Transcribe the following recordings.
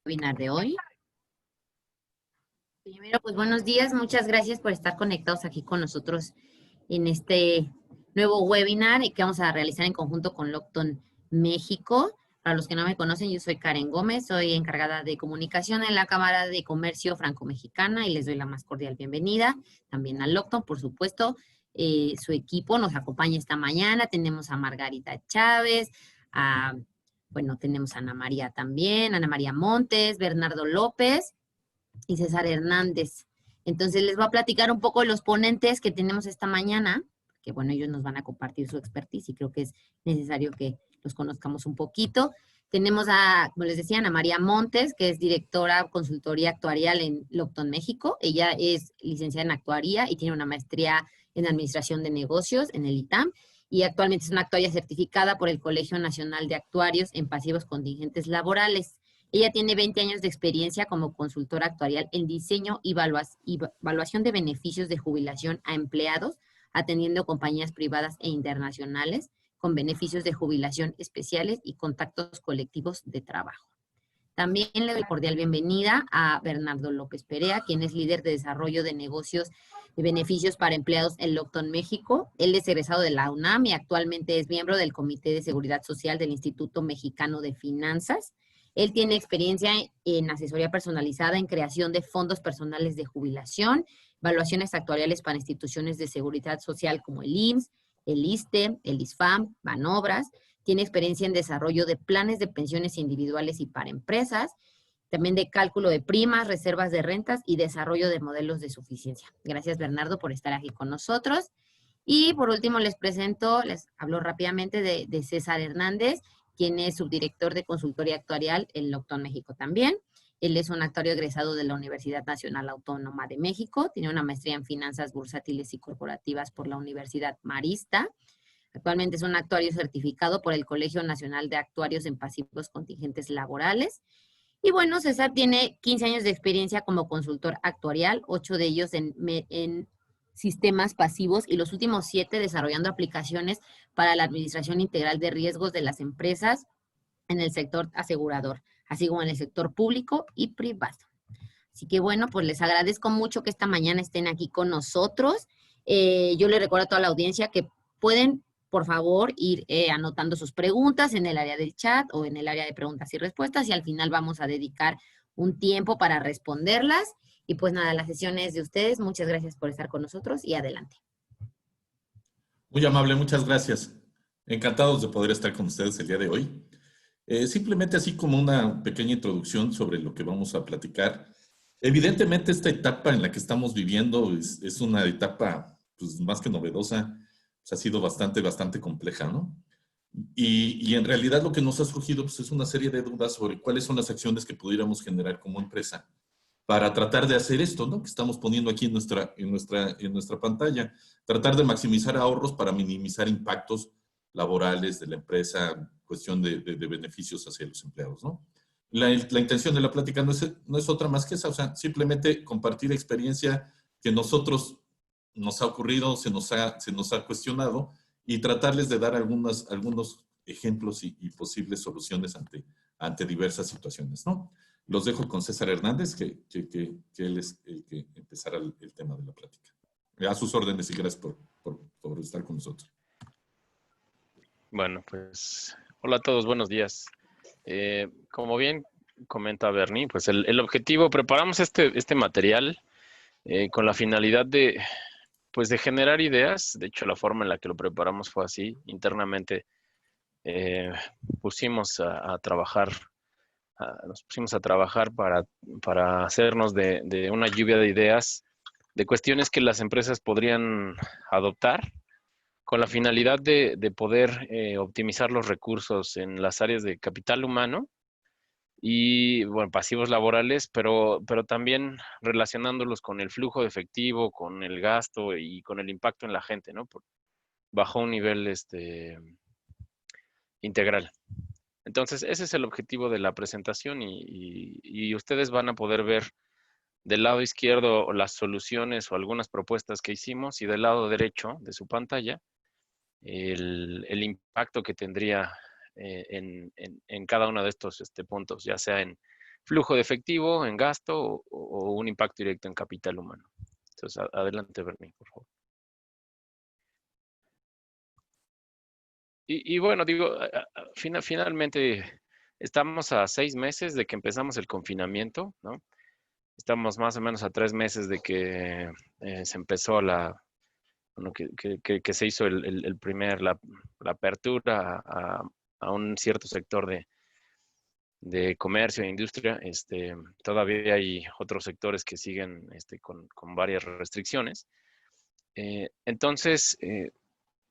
Webinar de hoy. Primero, pues buenos días, muchas gracias por estar conectados aquí con nosotros en este nuevo webinar que vamos a realizar en conjunto con Lockton México. Para los que no me conocen, yo soy Karen Gómez, soy encargada de comunicación en la Cámara de Comercio Franco-Mexicana y les doy la más cordial bienvenida. También a Lockton, por supuesto, su equipo nos acompaña esta mañana. Tenemos a Margarita Chávez, bueno, tenemos a Ana María también, Ana María Montes, Bernardo López y César Hernández. Entonces les voy a platicar un poco de los ponentes que tenemos esta mañana, que bueno, ellos nos van a compartir su expertise y creo que es necesario que los conozcamos un poquito. Tenemos a, como les decía, Ana María Montes, que es directora consultoría actuarial en Lockton México. Ella es licenciada en actuaría y tiene una maestría en administración de negocios en el ITAM y actualmente es una actuaria certificada por el Colegio Nacional de Actuarios en pasivos contingentes laborales. Ella tiene 20 años de experiencia como consultora actuarial en diseño y evaluación de beneficios de jubilación a empleados, atendiendo compañías privadas e internacionales con beneficios de jubilación especiales y contactos colectivos de trabajo. También le doy cordial bienvenida a Bernardo López Perea, quien es líder de desarrollo de negocios de beneficios para empleados en Lockton México. Él es egresado de la UNAM y actualmente es miembro del Comité de Seguridad Social del Instituto Mexicano de Finanzas. Él tiene experiencia en asesoría personalizada, en creación de fondos personales de jubilación, evaluaciones actuariales para instituciones de seguridad social como el IMSS, el ISSSTE, el ISFAM, Banobras. Tiene experiencia en desarrollo de planes de pensiones individuales y para empresas, también de cálculo de primas, reservas de rentas y desarrollo de modelos de suficiencia. Gracias, Bernardo, por estar aquí con nosotros. Y por último les hablo rápidamente de César Hernández, quien es subdirector de consultoría actuarial en Lockton México también. Él es un actuario egresado de la Universidad Nacional Autónoma de México, tiene una maestría en finanzas bursátiles y corporativas por la Universidad Marista. Actualmente es un actuario certificado por el Colegio Nacional de Actuarios en Pasivos Contingentes Laborales. Y bueno, César tiene 15 años de experiencia como consultor actuarial, 8 de ellos en sistemas pasivos y los últimos 7 desarrollando aplicaciones para la administración integral de riesgos de las empresas en el sector asegurador, así como en el sector público y privado. Así que bueno, pues les agradezco mucho que esta mañana estén aquí con nosotros. Yo les recuerdo a toda la audiencia que pueden, por favor, ir anotando sus preguntas en el área del chat o en el área de preguntas y respuestas y al final vamos a dedicar un tiempo para responderlas. Y pues nada, la sesión es de ustedes. Muchas gracias por estar con nosotros y adelante. Muy amable, muchas gracias. Encantados de poder estar con ustedes el día de hoy. Simplemente así como una pequeña introducción sobre lo que vamos a platicar. Evidentemente esta etapa en la que estamos viviendo es una etapa pues, más que novedosa, pues, ha sido bastante compleja, ¿no? Y en realidad lo que nos ha surgido pues, es una serie de dudas sobre cuáles son las acciones que pudiéramos generar como empresa para tratar de hacer esto, ¿no? Que estamos poniendo aquí en nuestra pantalla. Tratar de maximizar ahorros para minimizar impactos laborales de la empresa, cuestión de beneficios hacia los empleados, ¿no? La intención de la plática no es otra más que esa, o sea, simplemente compartir experiencia que nosotros nos ha ocurrido, se nos ha cuestionado y tratarles de dar algunos ejemplos y posibles soluciones ante diversas situaciones, ¿no? Los dejo con César Hernández, que él es el que empezará el tema de la plática. A sus órdenes y gracias por estar con nosotros. Bueno, pues hola a todos, buenos días. Como bien comenta Bernie, pues el objetivo, preparamos este material con la finalidad pues de generar ideas. De hecho, la forma en la que lo preparamos fue así. Internamente pusimos a trabajar, nos pusimos a trabajar para hacernos de una lluvia de ideas, de cuestiones que las empresas podrían adoptar con la finalidad de poder optimizar los recursos en las áreas de capital humano y, bueno, pasivos laborales, pero también relacionándolos con el flujo de efectivo, con el gasto y con el impacto en la gente, ¿no? Bajo un nivel integral. Entonces, ese es el objetivo de la presentación y ustedes van a poder ver del lado izquierdo las soluciones o algunas propuestas que hicimos y del lado derecho de su pantalla el impacto que tendría en cada uno de estos puntos, ya sea en flujo de efectivo en gasto o un impacto directo en capital humano. Entonces, adelante, Bernie, por favor. Y bueno, digo, finalmente estamos a 6 meses de que empezamos el confinamiento, ¿no? Estamos más o menos a 3 meses de que se empezó bueno, que se hizo la apertura a un cierto sector de comercio e industria. Todavía hay otros sectores que siguen con varias restricciones. Entonces,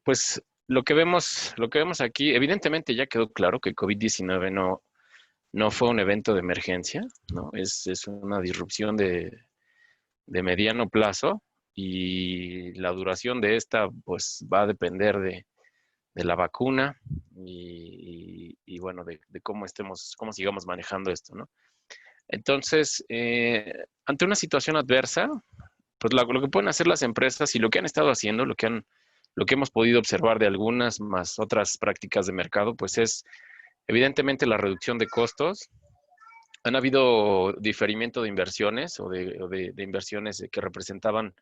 pues lo que vemos aquí, evidentemente ya quedó claro que COVID-19 no fue un evento de emergencia, ¿no? Es una disrupción de mediano plazo, y la duración de esta pues va a depender de la vacuna y bueno, de cómo sigamos manejando esto, ¿no? Entonces, ante una situación adversa, pues lo que pueden hacer las empresas y lo que han estado haciendo, lo que hemos podido observar de algunas más otras prácticas de mercado, pues es evidentemente la reducción de costos. Han habido diferimiento de inversiones o de inversiones que representaban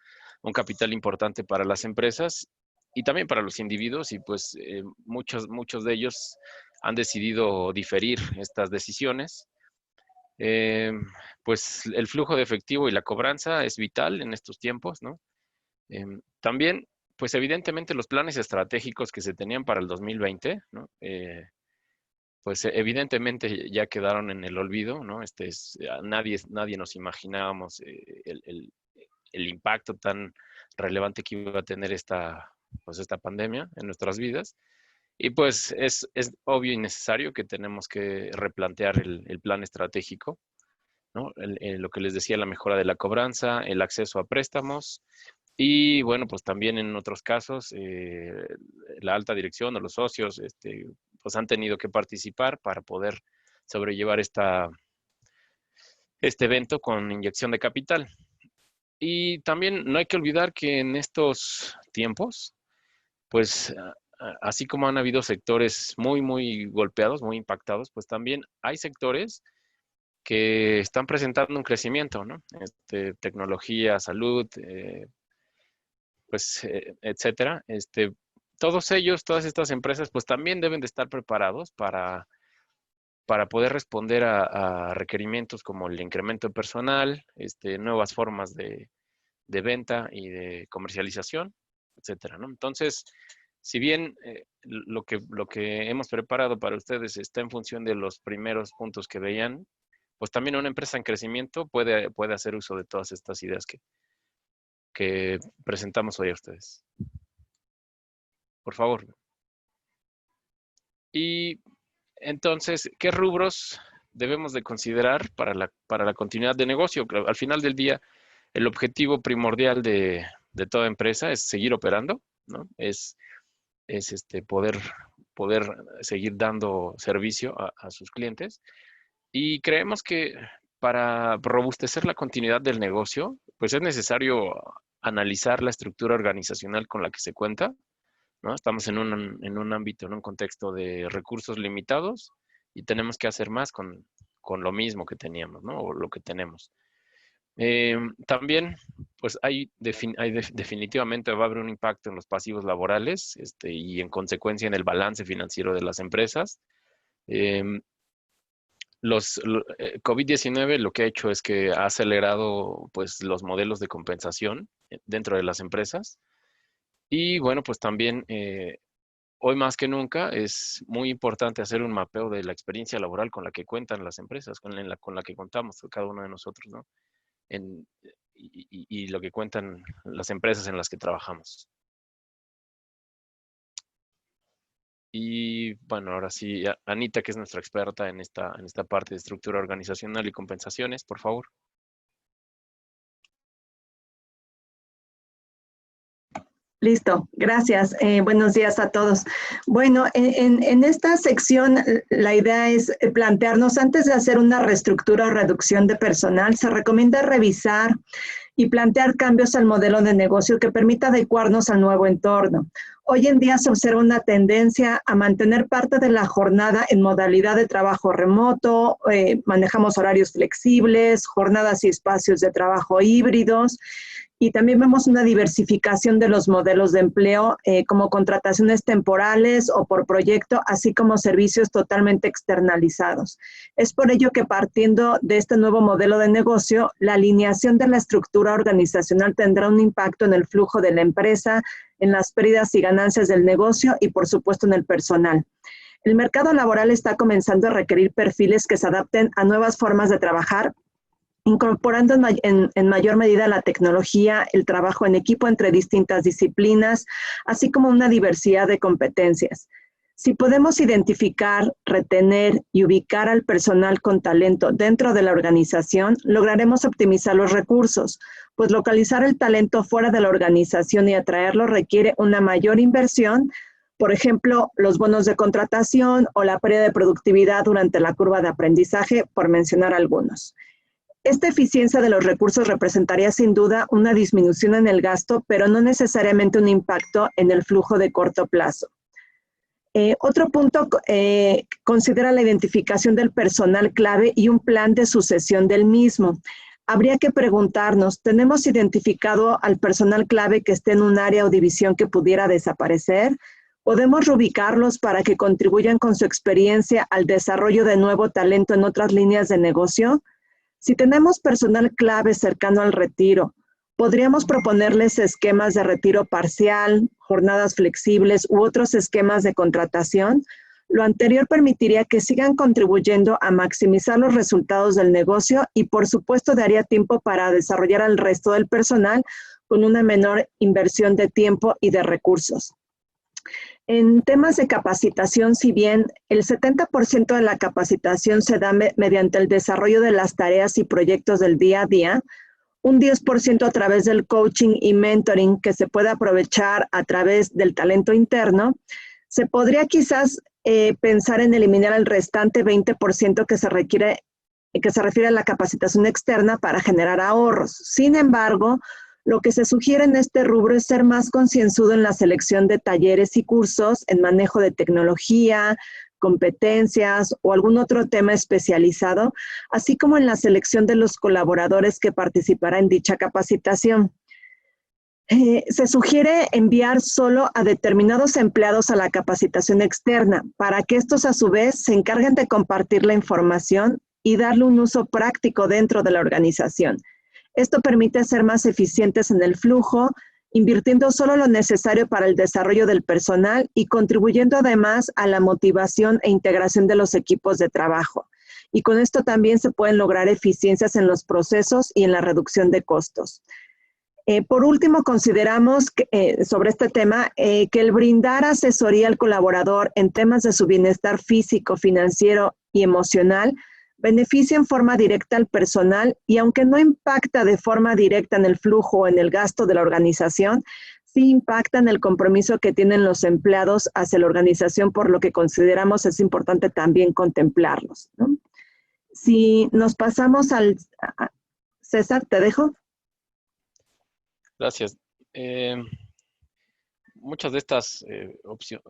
un capital importante para las empresas y también para los individuos, y pues muchos de ellos han decidido diferir estas decisiones. Pues el flujo de efectivo y la cobranza es vital en estos tiempos, ¿no? También, pues evidentemente los planes estratégicos que se tenían para el 2020, ¿no? Pues evidentemente ya quedaron en el olvido, ¿no? Nadie nos imaginábamos el impacto tan relevante que iba a tener esta pandemia en nuestras vidas. Y pues es obvio y necesario que tenemos que replantear el plan estratégico, ¿no? Lo que les decía, la mejora de la cobranza, el acceso a préstamos y bueno, pues también en otros casos la alta dirección o los socios pues han tenido que participar para poder sobrellevar este evento con inyección de capital. Y también no hay que olvidar que en estos tiempos, pues así como han habido sectores muy, muy golpeados, muy impactados, pues también hay sectores que están presentando un crecimiento, ¿no? Tecnología, salud, pues, etcétera. Todos ellos, todas estas empresas, pues también deben de estar preparados para poder responder a requerimientos como el incremento de personal, nuevas formas de venta y de comercialización, etcétera, ¿no? Entonces, si bien lo que hemos preparado para ustedes está en función de los primeros puntos que veían, pues también una empresa en crecimiento puede hacer uso de todas estas ideas que presentamos hoy a ustedes. Por favor. Y entonces, ¿qué rubros debemos de considerar para la continuidad de negocio? Al final del día, el objetivo primordial de toda empresa es seguir operando, ¿no? Es poder seguir dando servicio a sus clientes. Y creemos que para robustecer la continuidad del negocio, pues es necesario analizar la estructura organizacional con la que se cuenta, ¿no? Estamos en un ámbito, en un contexto de recursos limitados y tenemos que hacer más con lo mismo que teníamos, ¿no? O lo que tenemos. También, pues definitivamente va a haber un impacto en los pasivos laborales y en consecuencia en el balance financiero de las empresas. COVID-19 lo que ha hecho es que ha acelerado pues los modelos de compensación dentro de las empresas. Y bueno, pues también hoy más que nunca es muy importante hacer un mapeo de la experiencia laboral con la que cuentan las empresas, con la que contamos cada uno de nosotros, ¿no? Y lo que cuentan las empresas en las que trabajamos. Y bueno, ahora sí, Anita, que es nuestra experta en esta parte de estructura organizacional y compensaciones, por favor. Listo, gracias. Buenos días a todos. Bueno, en esta sección la idea es plantearnos, antes de hacer una reestructura o reducción de personal, se recomienda revisar y plantear cambios al modelo de negocio que permita adecuarnos al nuevo entorno. Hoy en día se observa una tendencia a mantener parte de la jornada en modalidad de trabajo remoto, manejamos horarios flexibles, jornadas y espacios de trabajo híbridos, y también vemos una diversificación de los modelos de empleo, como contrataciones temporales o por proyecto, así como servicios totalmente externalizados. Es por ello que, partiendo de este nuevo modelo de negocio, la alineación de la estructura organizacional tendrá un impacto en el flujo de la empresa, en las pérdidas y ganancias del negocio y, por supuesto, en el personal. El mercado laboral está comenzando a requerir perfiles que se adapten a nuevas formas de trabajar, incorporando en mayor medida la tecnología, el trabajo en equipo entre distintas disciplinas, así como una diversidad de competencias. Si podemos identificar, retener y ubicar al personal con talento dentro de la organización, lograremos optimizar los recursos, pues localizar el talento fuera de la organización y atraerlo requiere una mayor inversión, por ejemplo, los bonos de contratación o la pérdida de productividad durante la curva de aprendizaje, por mencionar algunos. Esta eficiencia de los recursos representaría sin duda una disminución en el gasto, pero no necesariamente un impacto en el flujo de corto plazo. Otro punto considera la identificación del personal clave y un plan de sucesión del mismo. Habría que preguntarnos, ¿tenemos identificado al personal clave que esté en un área o división que pudiera desaparecer? ¿Podemos reubicarlos para que contribuyan con su experiencia al desarrollo de nuevo talento en otras líneas de negocio? Si tenemos personal clave cercano al retiro, podríamos proponerles esquemas de retiro parcial, jornadas flexibles u otros esquemas de contratación. Lo anterior permitiría que sigan contribuyendo a maximizar los resultados del negocio y, por supuesto, daría tiempo para desarrollar al resto del personal con una menor inversión de tiempo y de recursos. En temas de capacitación, si bien el 70% de la capacitación se da mediante el desarrollo de las tareas y proyectos del día a día, un 10% a través del coaching y mentoring que se puede aprovechar a través del talento interno, se podría quizás pensar en eliminar el restante 20% que se refiere a la capacitación externa para generar ahorros. Sin embargo, lo que se sugiere en este rubro es ser más concienzudo en la selección de talleres y cursos en manejo de tecnología, competencias o algún otro tema especializado, así como en la selección de los colaboradores que participarán en dicha capacitación. Se sugiere enviar solo a determinados empleados a la capacitación externa para que estos a su vez se encarguen de compartir la información y darle un uso práctico dentro de la organización. Esto permite ser más eficientes en el flujo, invirtiendo solo lo necesario para el desarrollo del personal y contribuyendo además a la motivación e integración de los equipos de trabajo. Y con esto también se pueden lograr eficiencias en los procesos y en la reducción de costos. Por último, consideramos sobre este tema que el brindar asesoría al colaborador en temas de su bienestar físico, financiero y emocional beneficia en forma directa al personal y aunque no impacta de forma directa en el flujo o en el gasto de la organización, sí impacta en el compromiso que tienen los empleados hacia la organización, por lo que consideramos es importante también contemplarlos, ¿no? Si nos pasamos al... César, ¿te dejo? Gracias. Muchas de estas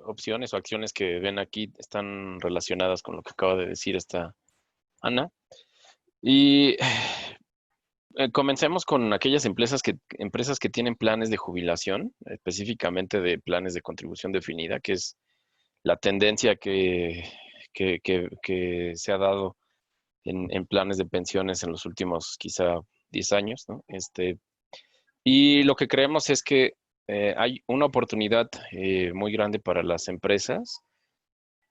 opciones o acciones que ven aquí están relacionadas con lo que acaba de decir esta Ana. Y comencemos con aquellas empresas que tienen planes de jubilación, específicamente de planes de contribución definida, que es la tendencia que se ha dado en planes de pensiones en los últimos quizá 10 años, ¿no? Y lo que creemos es que hay una oportunidad muy grande para las empresas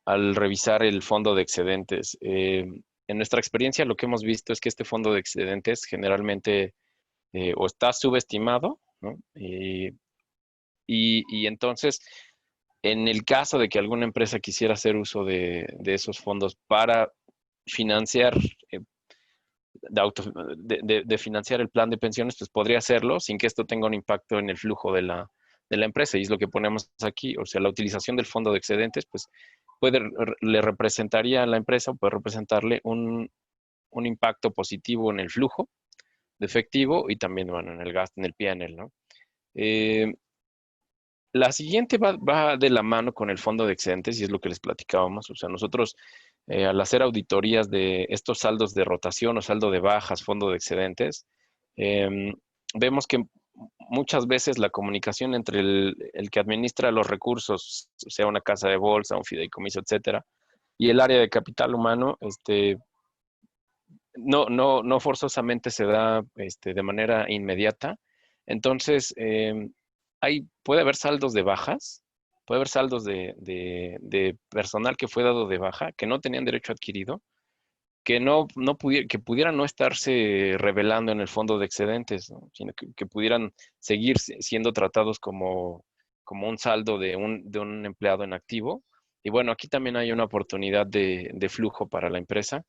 al revisar el fondo de excedentes. En nuestra experiencia, lo que hemos visto es que este fondo de excedentes generalmente o está subestimado, ¿no? Y entonces, en el caso de que alguna empresa quisiera hacer uso de esos fondos para financiar, de financiar el plan de pensiones, pues podría hacerlo sin que esto tenga un impacto en el flujo de la empresa. Y es lo que ponemos aquí, o sea, la utilización del fondo de excedentes, pues le representaría a la empresa, puede representarle un impacto positivo en el flujo de efectivo y también, bueno, en el gasto, en el P&L, ¿no? La siguiente va de la mano con el fondo de excedentes y es lo que les platicábamos. O sea, nosotros al hacer auditorías de estos saldos de rotación o saldo de bajas, fondo de excedentes, vemos que muchas veces la comunicación entre el que administra los recursos, sea una casa de bolsa, un fideicomiso, etcétera, y el área de capital humano, no forzosamente se da de manera inmediata. Entonces, puede haber saldos de bajas, puede haber saldos de personal que fue dado de baja, que no tenían derecho adquirido, que que pudieran no estarse revelando en el fondo de excedentes, ¿no? Sino que pudieran seguir siendo tratados como un saldo de un empleado en activo. Y bueno, aquí también hay una oportunidad de flujo para la empresa.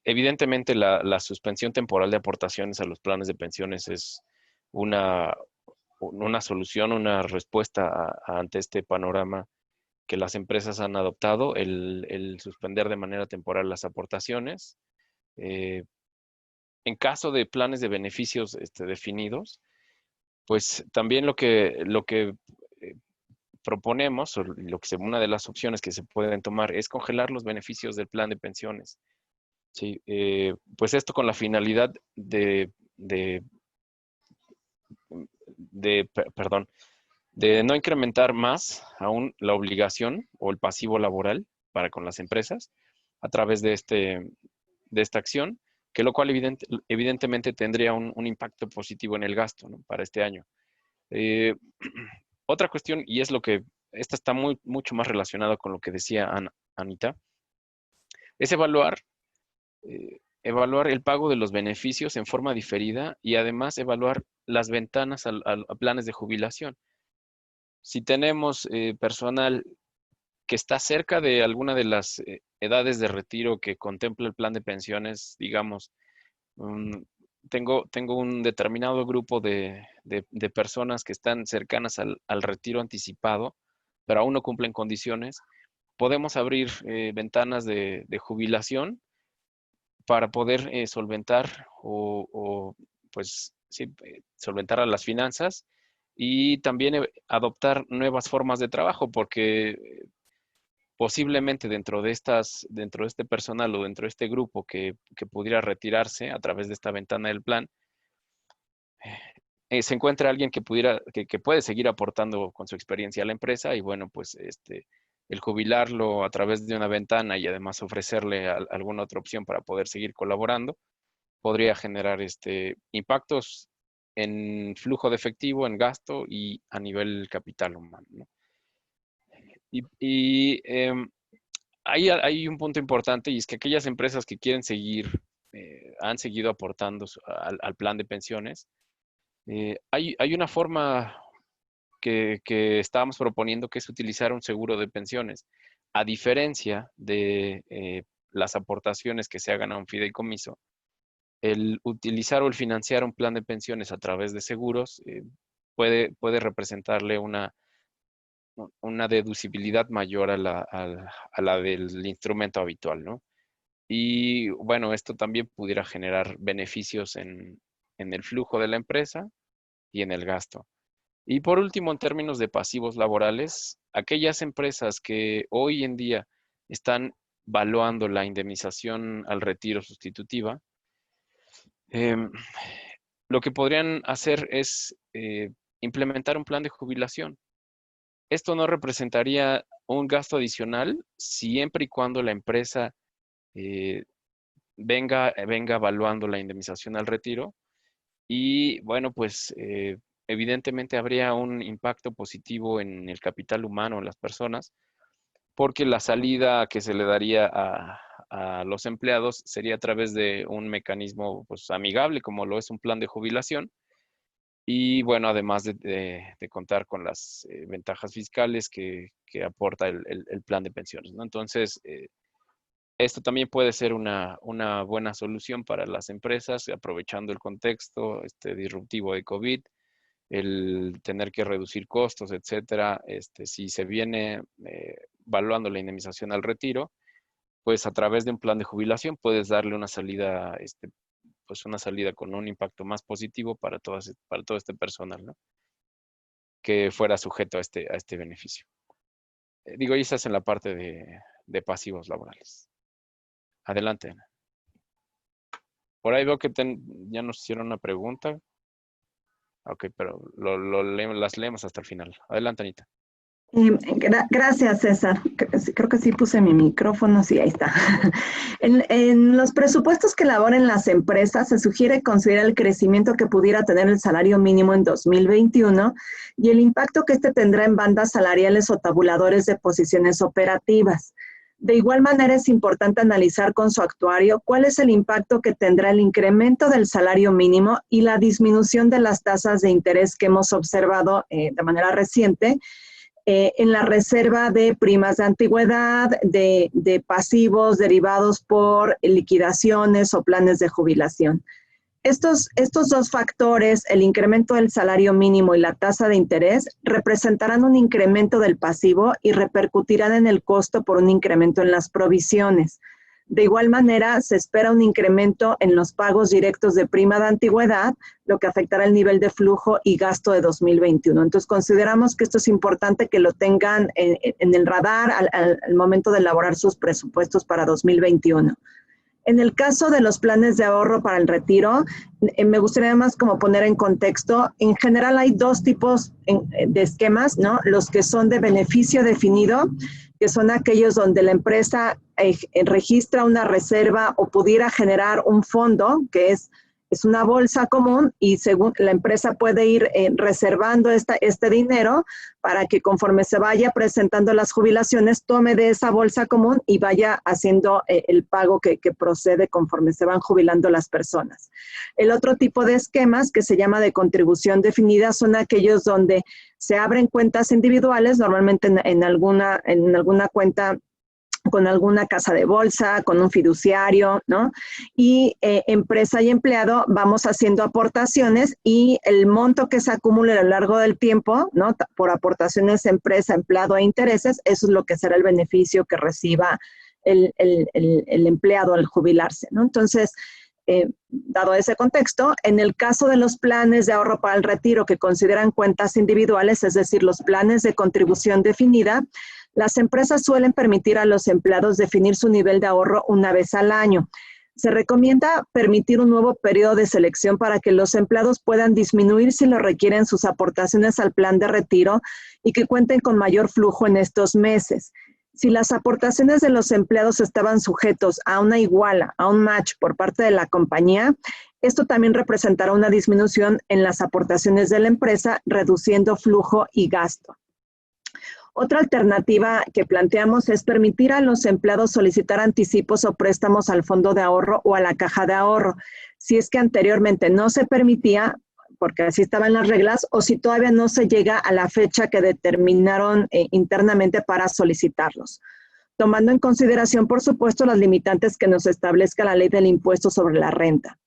Evidentemente, la suspensión temporal de aportaciones a los planes de pensiones es una solución, una respuesta ante este panorama que las empresas han adoptado, el suspender de manera temporal las aportaciones. En caso de planes de beneficios definidos, pues también lo que proponemos, o una de las opciones que se pueden tomar es congelar los beneficios del plan de pensiones. Sí, pues esto con la finalidad perdón, de no incrementar más aún la obligación o el pasivo laboral para con las empresas a través de esta acción, que lo cual evidentemente tendría un impacto positivo en el gasto, ¿no?, para este año. Otra cuestión, y es esta está mucho más relacionada con lo que decía Anita, es evaluar el pago de los beneficios en forma diferida y además evaluar las ventanas a planes de jubilación. Si tenemos personal que está cerca de alguna de las edades de retiro que contempla el plan de pensiones, digamos, tengo un determinado grupo de personas que están cercanas al retiro anticipado, pero aún no cumplen condiciones, podemos abrir ventanas de jubilación para poder solventar pues sí, solventar a las finanzas y también adoptar nuevas formas de trabajo, porque posiblemente dentro de este personal o dentro de este grupo que pudiera retirarse a través de esta ventana del plan, se encuentra alguien que puede seguir aportando con su experiencia a la empresa y bueno, pues el jubilarlo a través de una ventana y además ofrecerle alguna otra opción para poder seguir colaborando, podría generar impactos en flujo de efectivo, en gasto y a nivel capital humano, ¿no? Y hay un punto importante y es que aquellas empresas que quieren han seguido aportando al plan de pensiones, hay una forma que estábamos proponiendo, que es utilizar un seguro de pensiones. A diferencia de las aportaciones que se hagan a un fideicomiso, el utilizar o el financiar un plan de pensiones a través de seguros puede representarle una deducibilidad mayor a la del instrumento habitual, ¿no? Y bueno, esto también pudiera generar beneficios en el flujo de la empresa y en el gasto. Y por último, en términos de pasivos laborales, aquellas empresas que hoy en día están valuando la indemnización al retiro sustitutiva, lo que podrían hacer es implementar un plan de jubilación. Esto no representaría un gasto adicional siempre y cuando la empresa venga evaluando la indemnización al retiro. Y bueno, pues evidentemente habría un impacto positivo en el capital humano, en las personas, porque la salida que se le daría a los empleados sería a través de un mecanismo pues amigable, como lo es un plan de jubilación. Y bueno, además de contar con las ventajas fiscales que aporta el plan de pensiones, ¿no? Entonces, esto también puede ser una buena solución para las empresas, aprovechando el contexto disruptivo de COVID, el tener que reducir costos, etcétera. Si se viene evaluando la indemnización al retiro, pues a través de un plan de jubilación puedes darle una salida pues una salida con un impacto más positivo para todo este personal, ¿no? Que fuera sujeto a este beneficio. Digo, y esa es en la parte de pasivos laborales. Adelante, Ana. Por ahí veo que ya nos hicieron una pregunta. Ok, pero las leemos hasta el final. Adelante, Anita. Gracias, César. Creo que sí puse mi micrófono, sí, ahí está. En los presupuestos que elaboren las empresas se sugiere considerar el crecimiento que pudiera tener el salario mínimo en 2021 y el impacto que este tendrá en bandas salariales o tabuladores de posiciones operativas. De igual manera, es importante analizar con su actuario cuál es el impacto que tendrá el incremento del salario mínimo y la disminución de las tasas de interés que hemos observado de manera reciente en la reserva de primas de antigüedad, de pasivos derivados por liquidaciones o planes de jubilación. Estos dos factores, el incremento del salario mínimo y la tasa de interés, representarán un incremento del pasivo y repercutirán en el costo por un incremento en las provisiones. De igual manera, se espera un incremento en los pagos directos de prima de antigüedad, lo que afectará el nivel de flujo y gasto de 2021. Entonces, consideramos que esto es importante que lo tengan en el radar al momento de elaborar sus presupuestos para 2021. En el caso de los planes de ahorro para el retiro, me gustaría más como poner en contexto, en general hay dos tipos de esquemas, ¿no? Los que son de beneficio definido, que son aquellos donde la empresa registra una reserva o pudiera generar un fondo, que es una bolsa común y según la empresa puede ir reservando este dinero para que conforme se vaya presentando las jubilaciones, tome de esa bolsa común y vaya haciendo el pago que procede conforme se van jubilando las personas. El otro tipo de esquemas que se llama de contribución definida son aquellos donde se abren cuentas individuales, normalmente en alguna cuenta con alguna casa de bolsa, con un fiduciario, ¿no? Y empresa y empleado vamos haciendo aportaciones y el monto que se acumule a lo largo del tiempo, ¿no? Por aportaciones empresa, empleado e intereses, eso es lo que será el beneficio que reciba el empleado al jubilarse, ¿no? Entonces, dado ese contexto, en el caso de los planes de ahorro para el retiro que consideran cuentas individuales, es decir, los planes de contribución definida, las empresas suelen permitir a los empleados definir su nivel de ahorro una vez al año. Se recomienda permitir un nuevo periodo de selección para que los empleados puedan disminuir si lo requieren sus aportaciones al plan de retiro y que cuenten con mayor flujo en estos meses. Si las aportaciones de los empleados estaban sujetos a una iguala, a un match por parte de la compañía, esto también representará una disminución en las aportaciones de la empresa, reduciendo flujo y gasto. Otra alternativa que planteamos es permitir a los empleados solicitar anticipos o préstamos al fondo de ahorro o a la caja de ahorro, si es que anteriormente no se permitía, porque así estaban las reglas, o si todavía no se llega a la fecha que determinaron internamente para solicitarlos, tomando en consideración, por supuesto, las limitantes que nos establezca la ley del impuesto sobre la renta.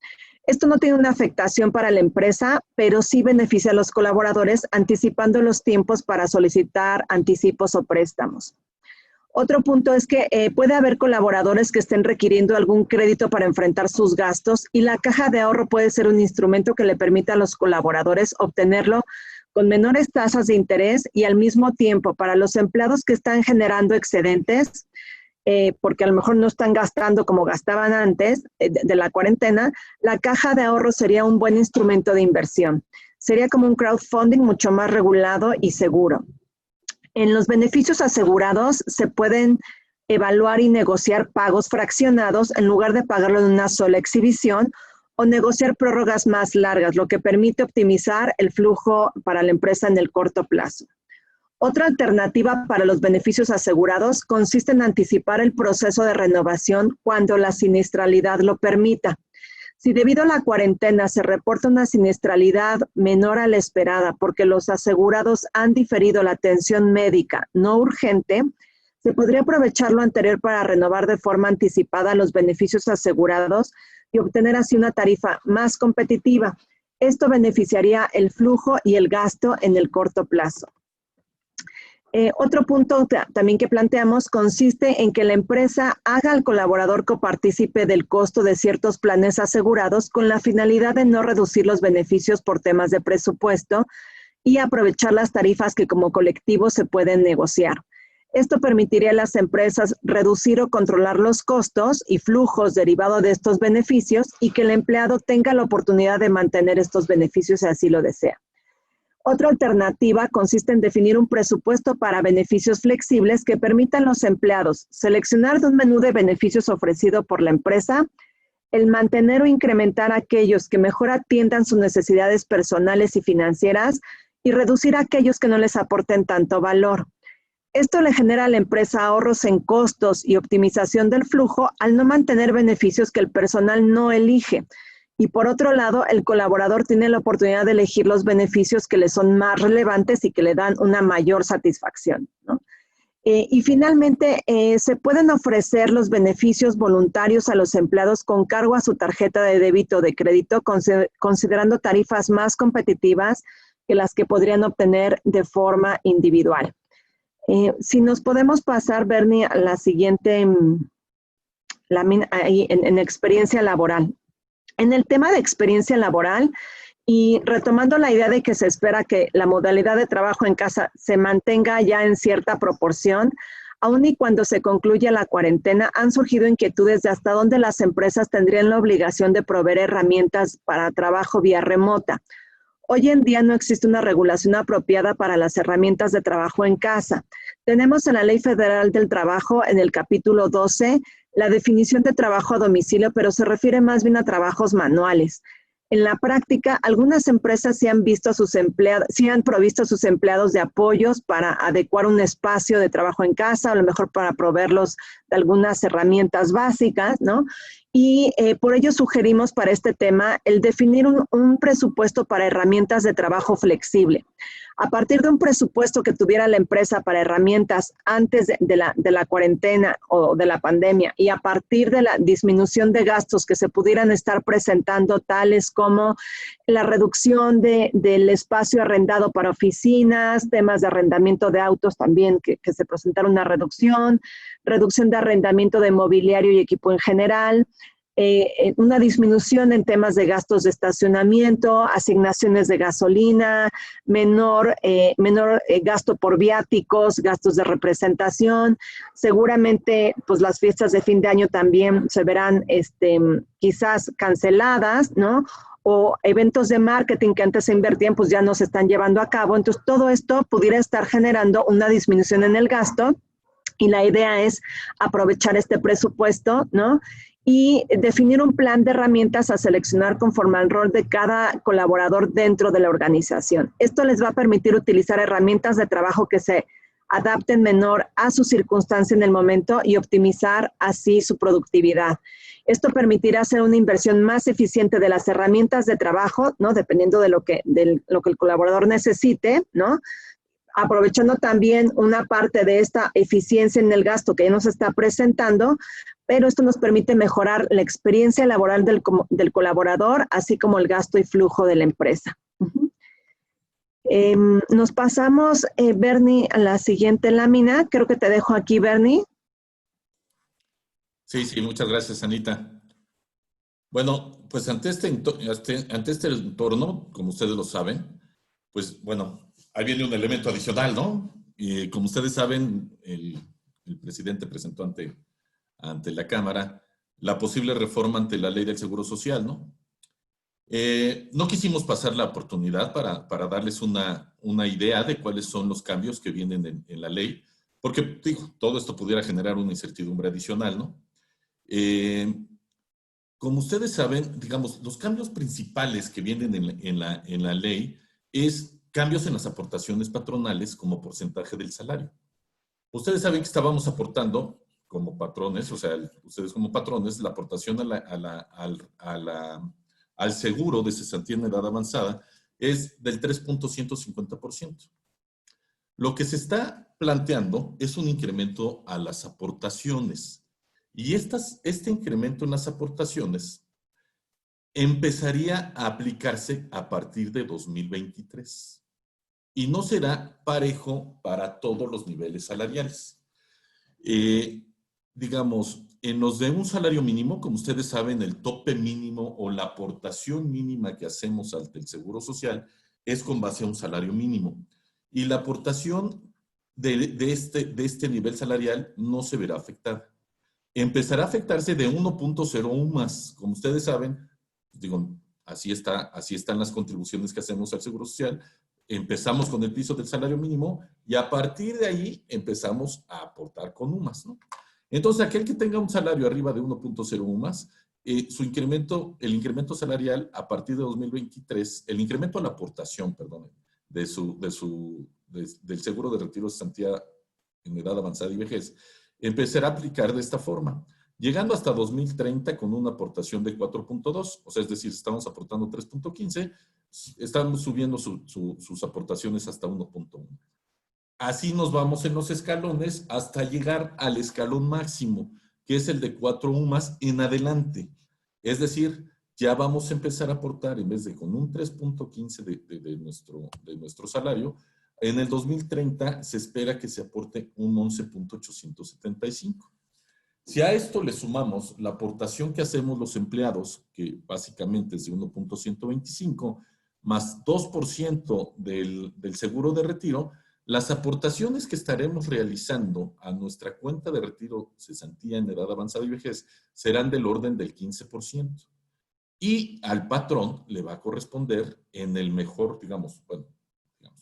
Esto no tiene una afectación para la empresa, pero sí beneficia a los colaboradores anticipando los tiempos para solicitar anticipos o préstamos. Otro punto es que puede haber colaboradores que estén requiriendo algún crédito para enfrentar sus gastos y la caja de ahorro puede ser un instrumento que le permita a los colaboradores obtenerlo con menores tasas de interés y al mismo tiempo para los empleados que están generando excedentes, porque a lo mejor no están gastando como gastaban antes de la cuarentena, la caja de ahorro sería un buen instrumento de inversión. Sería como un crowdfunding mucho más regulado y seguro. En los beneficios asegurados se pueden evaluar y negociar pagos fraccionados en lugar de pagarlo en una sola exhibición o negociar prórrogas más largas, lo que permite optimizar el flujo para la empresa en el corto plazo. Otra alternativa para los beneficios asegurados consiste en anticipar el proceso de renovación cuando la siniestralidad lo permita. Si debido a la cuarentena se reporta una siniestralidad menor a la esperada porque los asegurados han diferido la atención médica no urgente, se podría aprovechar lo anterior para renovar de forma anticipada los beneficios asegurados y obtener así una tarifa más competitiva. Esto beneficiaría el flujo y el gasto en el corto plazo. Otro punto también que planteamos consiste en que la empresa haga al colaborador copartícipe del costo de ciertos planes asegurados con la finalidad de no reducir los beneficios por temas de presupuesto y aprovechar las tarifas que como colectivo se pueden negociar. Esto permitiría a las empresas reducir o controlar los costos y flujos derivados de estos beneficios y que el empleado tenga la oportunidad de mantener estos beneficios si así lo desea. Otra alternativa consiste en definir un presupuesto para beneficios flexibles que permitan a los empleados seleccionar de un menú de beneficios ofrecido por la empresa, el mantener o incrementar aquellos que mejor atiendan sus necesidades personales y financieras y reducir aquellos que no les aporten tanto valor. Esto le genera a la empresa ahorros en costos y optimización del flujo al no mantener beneficios que el personal no elige. Y por otro lado, el colaborador tiene la oportunidad de elegir los beneficios que le son más relevantes y que le dan una mayor satisfacción, ¿no? Y finalmente, se pueden ofrecer los beneficios voluntarios a los empleados con cargo a su tarjeta de débito o de crédito, considerando tarifas más competitivas que las que podrían obtener de forma individual. Si nos podemos pasar, Bernie, a la siguiente lámina, ahí en experiencia laboral. En el tema de experiencia laboral, y retomando la idea de que se espera que la modalidad de trabajo en casa se mantenga ya en cierta proporción, aun y cuando se concluya la cuarentena, han surgido inquietudes de hasta dónde las empresas tendrían la obligación de proveer herramientas para trabajo vía remota. Hoy en día no existe una regulación apropiada para las herramientas de trabajo en casa. Tenemos en la Ley Federal del Trabajo, en el capítulo 12, la definición de trabajo a domicilio, pero se refiere más bien a trabajos manuales. En la práctica, algunas empresas sí han provisto a sus empleados de apoyos para adecuar un espacio de trabajo en casa, a lo mejor para proveerlos de algunas herramientas básicas, ¿no? Y por ello sugerimos para este tema el definir un presupuesto para herramientas de trabajo flexible. A partir de un presupuesto que tuviera la empresa para herramientas antes de la cuarentena o de la pandemia y a partir de la disminución de gastos que se pudieran estar presentando, tales como la reducción del espacio arrendado para oficinas, temas de arrendamiento de autos también que se presentara una reducción de arrendamiento de mobiliario y equipo en general, una disminución en temas de gastos de estacionamiento, asignaciones de gasolina, menor gasto por viáticos, gastos de representación. Seguramente, pues las fiestas de fin de año también se verán quizás canceladas, ¿no? O eventos de marketing que antes se invertían, pues ya no se están llevando a cabo. Entonces, todo esto pudiera estar generando una disminución en el gasto y la idea es aprovechar este presupuesto, ¿no? Y definir un plan de herramientas a seleccionar conforme al rol de cada colaborador dentro de la organización. Esto les va a permitir utilizar herramientas de trabajo que se adapten menor a su circunstancia en el momento y optimizar así su productividad. Esto permitirá hacer una inversión más eficiente de las herramientas de trabajo, ¿no? Dependiendo de lo que el colaborador necesite, ¿no? Aprovechando también una parte de esta eficiencia en el gasto que ya nos está presentando, pero esto nos permite mejorar la experiencia laboral del colaborador, así como el gasto y flujo de la empresa. Nos pasamos, Bernie, a la siguiente lámina. Creo que te dejo aquí, Bernie. Sí, muchas gracias, Anita. Bueno, pues ante este entorno, como ustedes lo saben, pues bueno, ahí viene un elemento adicional, ¿no? Como ustedes saben, el presidente presentó ante la Cámara la posible reforma ante la Ley del Seguro Social, ¿no? No quisimos pasar la oportunidad para darles una idea de cuáles son los cambios que vienen en la ley, porque digo, todo esto pudiera generar una incertidumbre adicional, ¿no? Como ustedes saben, digamos, los cambios principales que vienen en la ley es cambios en las aportaciones patronales como porcentaje del salario. Ustedes saben que estábamos aportando como patrones, o sea, ustedes como patrones, la aportación al seguro de cesantía en edad avanzada es del 3.150%. Lo que se está planteando es un incremento a las aportaciones. Y este incremento en las aportaciones empezaría a aplicarse a partir de 2023. y no será parejo para todos los niveles salariales. Digamos, en los de un salario mínimo, como ustedes saben, el tope mínimo o la aportación mínima que hacemos al Seguro Social es con base a un salario mínimo. Y la aportación de este nivel salarial no se verá afectada. Empezará a afectarse de 1.01 más. Como ustedes saben, digo, así están las contribuciones que hacemos al Seguro Social. Empezamos con el piso del salario mínimo y a partir de ahí empezamos a aportar con UMAS, ¿no? Entonces, aquel que tenga un salario arriba de 1.01 más, el incremento salarial a partir de 2023, el incremento a la aportación, perdón, del seguro de retiro de cesantía en edad avanzada y vejez, empezará a aplicar de esta forma, llegando hasta 2030 con una aportación de 4.2, o sea, es decir, estamos aportando 3.15, estamos subiendo sus aportaciones hasta 1.1. Así nos vamos en los escalones hasta llegar al escalón máximo, que es el de 4 UMAS en adelante. Es decir, ya vamos a empezar a aportar, en vez de con un 3.15 de nuestro salario, en el 2030 se espera que se aporte un 11.875. Si a esto le sumamos la aportación que hacemos los empleados, que básicamente es de 1.125, más 2% del seguro de retiro, las aportaciones que estaremos realizando a nuestra cuenta de retiro cesantía en edad avanzada y vejez serán del orden del 15%. Y al patrón le va a corresponder en el mejor, digamos,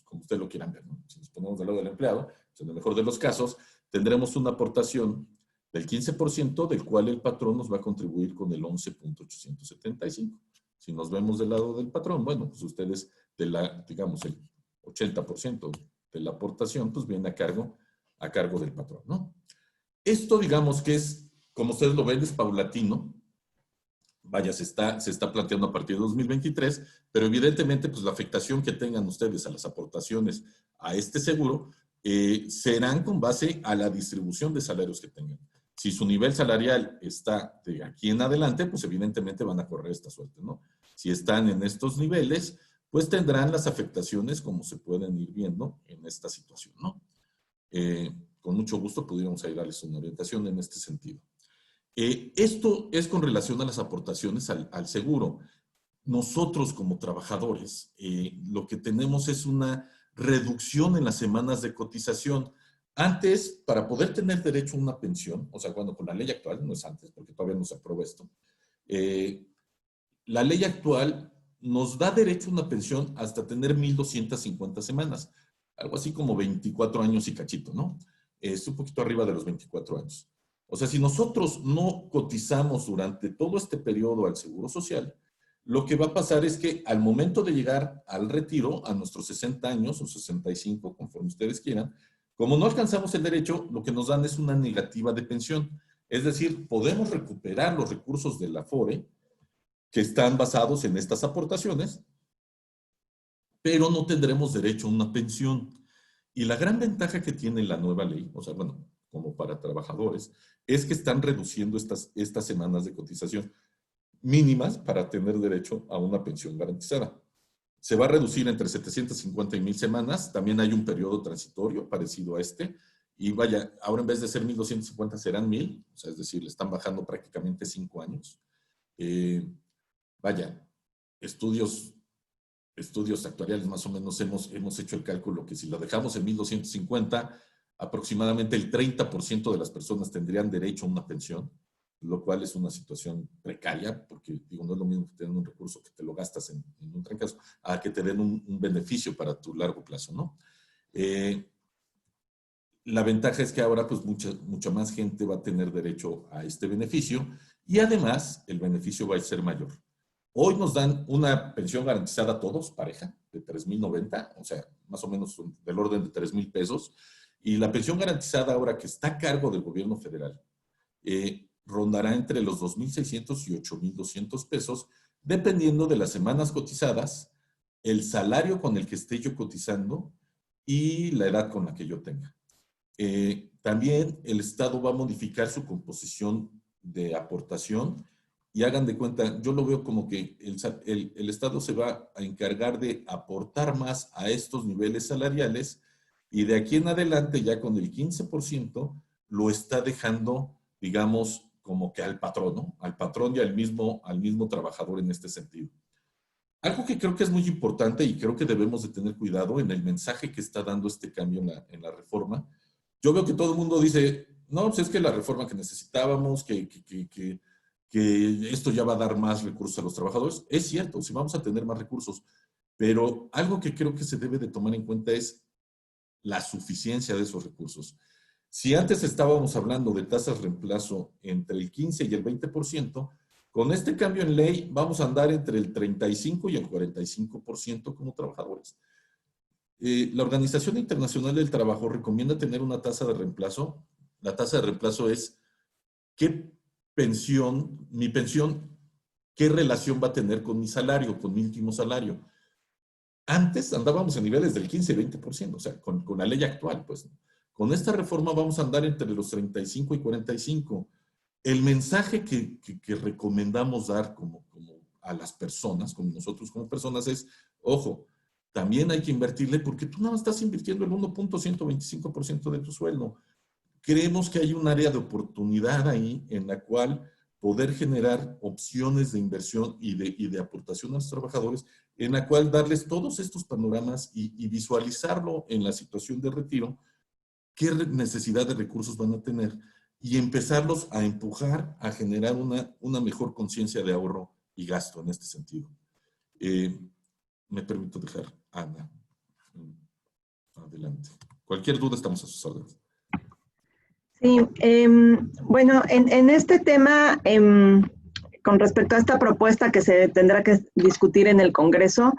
como ustedes lo quieran ver, ¿no? Si nos ponemos del lado del empleado, pues en el mejor de los casos, tendremos una aportación del 15%, del cual el patrón nos va a contribuir con el 11.875. Si nos vemos del lado del patrón, bueno, pues ustedes, digamos, el 80% de la aportación, pues viene a cargo del patrón, ¿no? Esto, digamos que es, como ustedes lo ven, es paulatino. Vaya, se está planteando a partir de 2023, pero evidentemente, pues la afectación que tengan ustedes a las aportaciones a este seguro serán con base a la distribución de salarios que tengan. Si su nivel salarial está de aquí en adelante, pues evidentemente van a correr esta suerte, ¿no? Si están en estos niveles, pues tendrán las afectaciones como se pueden ir viendo en esta situación, ¿no? Con mucho gusto pudiéramos ayudarles una orientación en este sentido. Esto es con relación a las aportaciones al seguro. Nosotros como trabajadores, lo que tenemos es una reducción en las semanas de cotización. Antes, para poder tener derecho a una pensión, o sea, cuando con la ley actual, no es antes porque todavía no se aprobó esto, la ley actual nos da derecho a una pensión hasta tener 1,250 semanas, algo así como 24 años y cachito, ¿no? Es un poquito arriba de los 24 años. O sea, si nosotros no cotizamos durante todo este periodo al Seguro Social, lo que va a pasar es que al momento de llegar al retiro, a nuestros 60 años o 65, conforme ustedes quieran, como no alcanzamos el derecho, lo que nos dan es una negativa de pensión. Es decir, podemos recuperar los recursos de la AFORE, que están basados en estas aportaciones, pero no tendremos derecho a una pensión. Y la gran ventaja que tiene la nueva ley, o sea, bueno, como para trabajadores, es que están reduciendo estas semanas de cotización mínimas para tener derecho a una pensión garantizada. Se va a reducir entre 750 y 1,000 semanas. También hay un periodo transitorio parecido a este. Y vaya, ahora en vez de ser 1,250 serán 1,000. O sea, es decir, le están bajando prácticamente 5 años. Vaya, estudios actuariales más o menos hemos hecho el cálculo que si lo dejamos en 1,250, aproximadamente el 30% de las personas tendrían derecho a una pensión, lo cual es una situación precaria, porque digo, no es lo mismo que tener un recurso que te lo gastas en un trancazo, a que te den un beneficio para tu largo plazo, ¿no? La ventaja es que ahora pues mucha más gente va a tener derecho a este beneficio y además el beneficio va a ser mayor. Hoy nos dan una pensión garantizada a todos, pareja, de 3,090, o sea, más o menos del orden de 3,000 pesos. Y la pensión garantizada ahora que está a cargo del gobierno federal, rondará entre los 2,600 y 8,200 pesos, dependiendo de las semanas cotizadas, el salario con el que esté yo cotizando y la edad con la que yo tenga. También el Estado va a modificar su composición de aportación y hagan de cuenta, yo lo veo como que el Estado se va a encargar de aportar más a estos niveles salariales y de aquí en adelante ya con el 15% lo está dejando, digamos, como que al patrón, ¿no? Al patrón y al mismo trabajador en este sentido. Algo que creo que es muy importante y creo que debemos de tener cuidado en el mensaje que está dando este cambio en la reforma. Yo veo que todo el mundo dice, no, pues es que la reforma que necesitábamos, que esto ya va a dar más recursos a los trabajadores. Es cierto, sí vamos a tener más recursos, pero algo que creo que se debe de tomar en cuenta es la suficiencia de esos recursos. Si antes estábamos hablando de tasas de reemplazo entre el 15 y el 20%, con este cambio en ley vamos a andar entre el 35 y el 45% como trabajadores. La Organización Internacional del Trabajo recomienda tener una tasa de reemplazo. La tasa de reemplazo es mi pensión, ¿qué relación va a tener con mi salario, con mi último salario? Antes andábamos en niveles del 15 y 20%, o sea, con la ley actual, pues. Con esta reforma vamos a andar entre los 35 y 45. El mensaje que recomendamos dar como a las personas, como nosotros como personas, es, ojo, también hay que invertirle porque tú nada más estás invirtiendo el 1.125% de tu sueldo. Creemos que hay un área de oportunidad ahí en la cual poder generar opciones de inversión y de aportación a los trabajadores, en la cual darles todos estos panoramas y visualizarlo en la situación de retiro, qué necesidad de recursos van a tener y empezarlos a empujar a generar una mejor conciencia de ahorro y gasto en este sentido. Me permito dejar a Ana. Adelante. Cualquier duda estamos a sus órdenes. Sí, bueno, en este tema, con respecto a esta propuesta que se tendrá que discutir en el Congreso,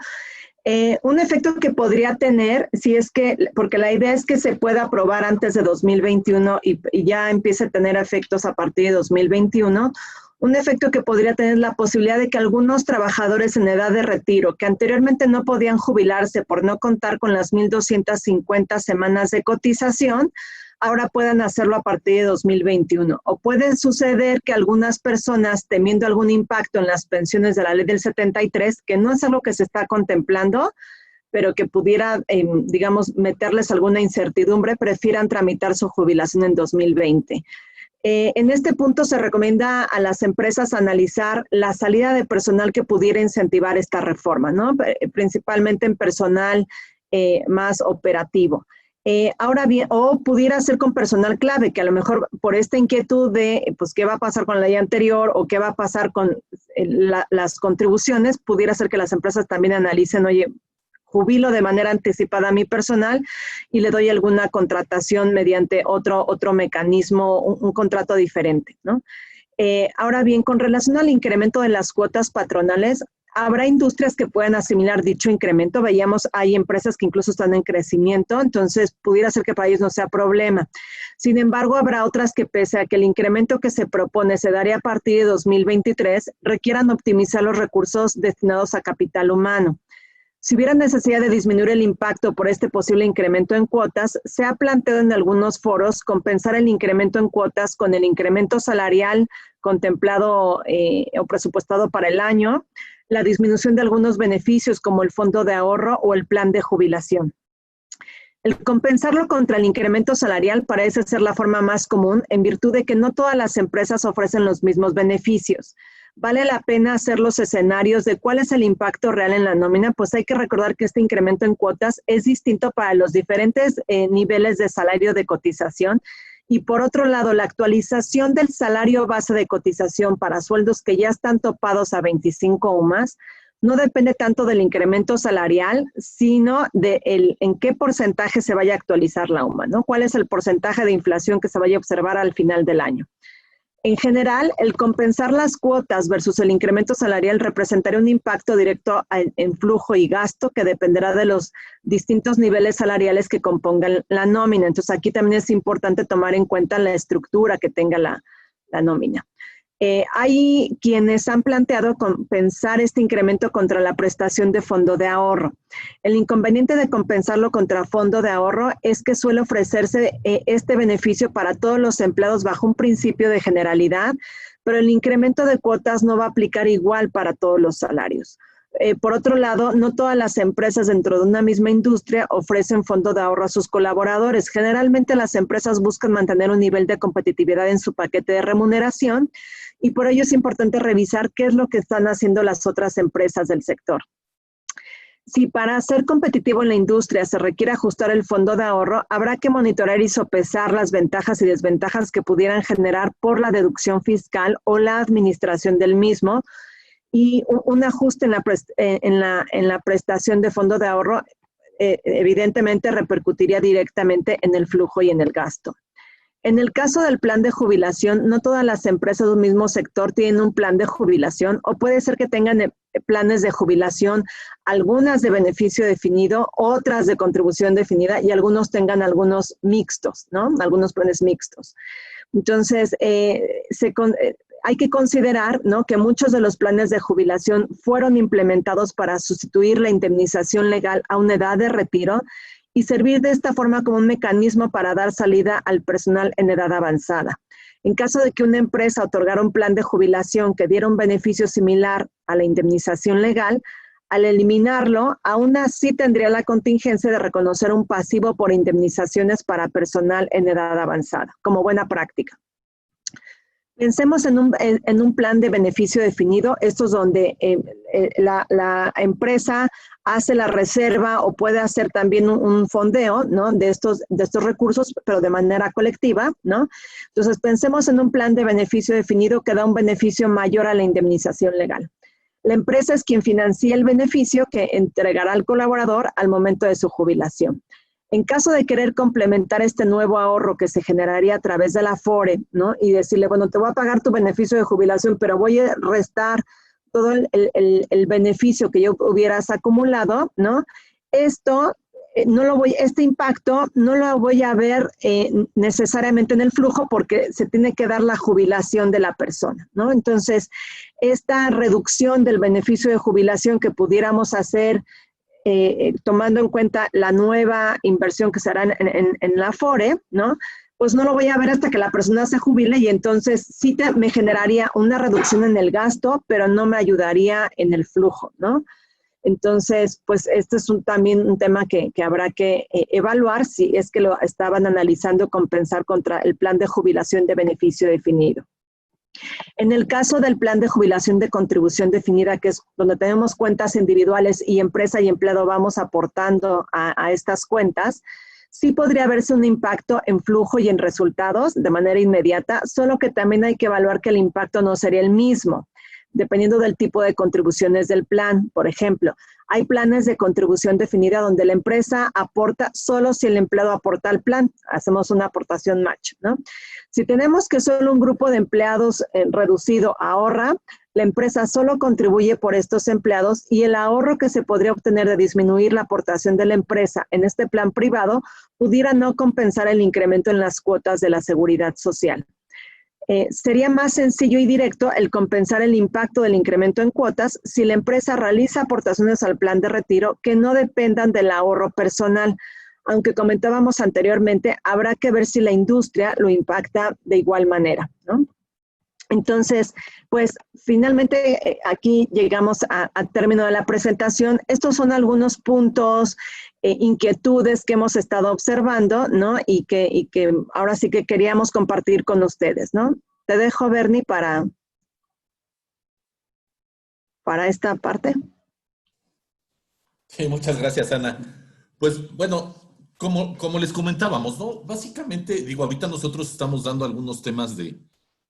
un efecto que podría tener, si es que, porque la idea es que se pueda aprobar antes de 2021 y ya empiece a tener efectos a partir de 2021, un efecto que podría tener la posibilidad de que algunos trabajadores en edad de retiro, que anteriormente no podían jubilarse por no contar con las 1,250 semanas de cotización, ahora puedan hacerlo a partir de 2021. O puede suceder que algunas personas, temiendo algún impacto en las pensiones de la ley del 73, que no es algo que se está contemplando, pero que pudiera, digamos, meterles alguna incertidumbre, prefieran tramitar su jubilación en 2020. En este punto se recomienda a las empresas analizar la salida de personal que pudiera incentivar esta reforma, ¿no? Principalmente en personal más operativo. Ahora bien, o pudiera ser con personal clave, que a lo mejor por esta inquietud de, pues, qué va a pasar con la ley anterior o qué va a pasar con las contribuciones, pudiera ser que las empresas también analicen, oye, jubilo de manera anticipada a mi personal y le doy alguna contratación mediante otro mecanismo, un contrato diferente, ¿no? Ahora bien, con relación al incremento de las cuotas patronales, habrá industrias que puedan asimilar dicho incremento. Veíamos, hay empresas que incluso están en crecimiento, entonces pudiera ser que para ellos no sea problema. Sin embargo, habrá otras que pese a que el incremento que se propone se daría a partir de 2023, requieran optimizar los recursos destinados a capital humano. Si hubiera necesidad de disminuir el impacto por este posible incremento en cuotas, se ha planteado en algunos foros compensar el incremento en cuotas con el incremento salarial contemplado o presupuestado para el año, la disminución de algunos beneficios como el fondo de ahorro o el plan de jubilación. El compensarlo contra el incremento salarial parece ser la forma más común en virtud de que no todas las empresas ofrecen los mismos beneficios. ¿Vale la pena hacer los escenarios de cuál es el impacto real en la nómina? Pues hay que recordar que este incremento en cuotas es distinto para los diferentes niveles de salario de cotización. Y por otro lado, la actualización del salario base de cotización para sueldos que ya están topados a 25 o más, no depende tanto del incremento salarial, sino de en qué porcentaje se vaya a actualizar la UMA, ¿no? ¿Cuál es el porcentaje de inflación que se vaya a observar al final del año? En general, el compensar las cuotas versus el incremento salarial representaría un impacto directo en flujo y gasto que dependerá de los distintos niveles salariales que compongan la nómina. Entonces, aquí también es importante tomar en cuenta la estructura que tenga la nómina. Hay quienes han planteado compensar este incremento contra la prestación de fondo de ahorro. El inconveniente de compensarlo contra fondo de ahorro es que suele ofrecerse este beneficio para todos los empleados bajo un principio de generalidad, pero el incremento de cuotas no va a aplicar igual para todos los salarios. Por otro lado, no todas las empresas dentro de una misma industria ofrecen fondo de ahorro a sus colaboradores. Generalmente las empresas buscan mantener un nivel de competitividad en su paquete de remuneración y por ello es importante revisar qué es lo que están haciendo las otras empresas del sector. Si para ser competitivo en la industria se requiere ajustar el fondo de ahorro, habrá que monitorear y sopesar las ventajas y desventajas que pudieran generar por la deducción fiscal o la administración del mismo, y un ajuste en la prestación de fondo de ahorro evidentemente repercutiría directamente en el flujo y en el gasto. En el caso del plan de jubilación, no todas las empresas de un mismo sector tienen un plan de jubilación, o puede ser que tengan planes de jubilación, algunas de beneficio definido, otras de contribución definida, y algunos tengan algunos mixtos, ¿no? Algunos planes mixtos. Entonces, hay que considerar, ¿no?, que muchos de los planes de jubilación fueron implementados para sustituir la indemnización legal a una edad de retiro y servir de esta forma como un mecanismo para dar salida al personal en edad avanzada. En caso de que una empresa otorgara un plan de jubilación que diera un beneficio similar a la indemnización legal, al eliminarlo, aún así tendría la contingencia de reconocer un pasivo por indemnizaciones para personal en edad avanzada, como buena práctica. Pensemos en un plan de beneficio definido. Esto es donde la empresa hace la reserva o puede hacer también un fondeo, ¿no?, de estos recursos, pero de manera colectiva, ¿no? Entonces, pensemos en un plan de beneficio definido que da un beneficio mayor a la indemnización legal. La empresa es quien financia el beneficio que entregará al colaborador al momento de su jubilación. En caso de querer complementar este nuevo ahorro que se generaría a través de la Afore, ¿no?, y decirle, bueno, te voy a pagar tu beneficio de jubilación, pero voy a restar todo el beneficio que yo hubieras acumulado, ¿no? Este impacto no lo voy a ver necesariamente en el flujo porque se tiene que dar la jubilación de la persona, ¿no? Entonces, esta reducción del beneficio de jubilación que pudiéramos hacer tomando en cuenta la nueva inversión que se hará en la Afore, ¿no?, pues no lo voy a ver hasta que la persona se jubile, y entonces sí me generaría una reducción en el gasto, pero no me ayudaría en el flujo, ¿no? Entonces, pues este es también un tema que habrá que evaluar si es que lo estaban analizando compensar contra el plan de jubilación de beneficio definido. En el caso del plan de jubilación de contribución definida, que es donde tenemos cuentas individuales y empresa y empleado vamos aportando a estas cuentas, sí podría verse un impacto en flujo y en resultados de manera inmediata, solo que también hay que evaluar que el impacto no sería el mismo, dependiendo del tipo de contribuciones del plan. Por ejemplo, hay planes de contribución definida donde la empresa aporta solo si el empleado aporta al plan. Hacemos una aportación match, ¿no? Si tenemos que solo un grupo de empleados reducido ahorra, la empresa solo contribuye por estos empleados y el ahorro que se podría obtener de disminuir la aportación de la empresa en este plan privado pudiera no compensar el incremento en las cuotas de la seguridad social. Sería más sencillo y directo el compensar el impacto del incremento en cuotas si la empresa realiza aportaciones al plan de retiro que no dependan del ahorro personal. Aunque comentábamos anteriormente, habrá que ver si la industria lo impacta de igual manera, ¿no? Entonces, pues finalmente aquí llegamos al término de la presentación. Estos son algunos puntos, inquietudes que hemos estado observando, ¿no? Y que ahora sí que queríamos compartir con ustedes, ¿no? Te dejo, Bernie, para esta parte. Sí, muchas gracias, Ana. Pues bueno, como les comentábamos, ¿no? Básicamente, digo, ahorita nosotros estamos dando algunos temas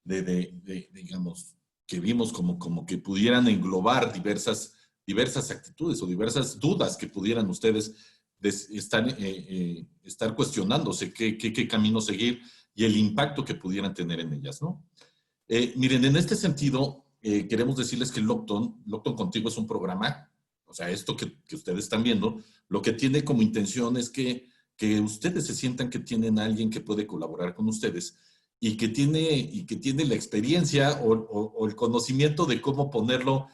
digamos, que vimos como que pudieran englobar diversas actitudes o diversas dudas que pudieran ustedes estar cuestionándose qué camino seguir y el impacto que pudieran tener en ellas, ¿no? Miren, en este sentido, queremos decirles que Locton Contigo es un programa, o sea, esto que ustedes están viendo, lo que tiene como intención es que ustedes se sientan que tienen a alguien que puede colaborar con ustedes y que tiene la experiencia o el conocimiento de cómo ponerlo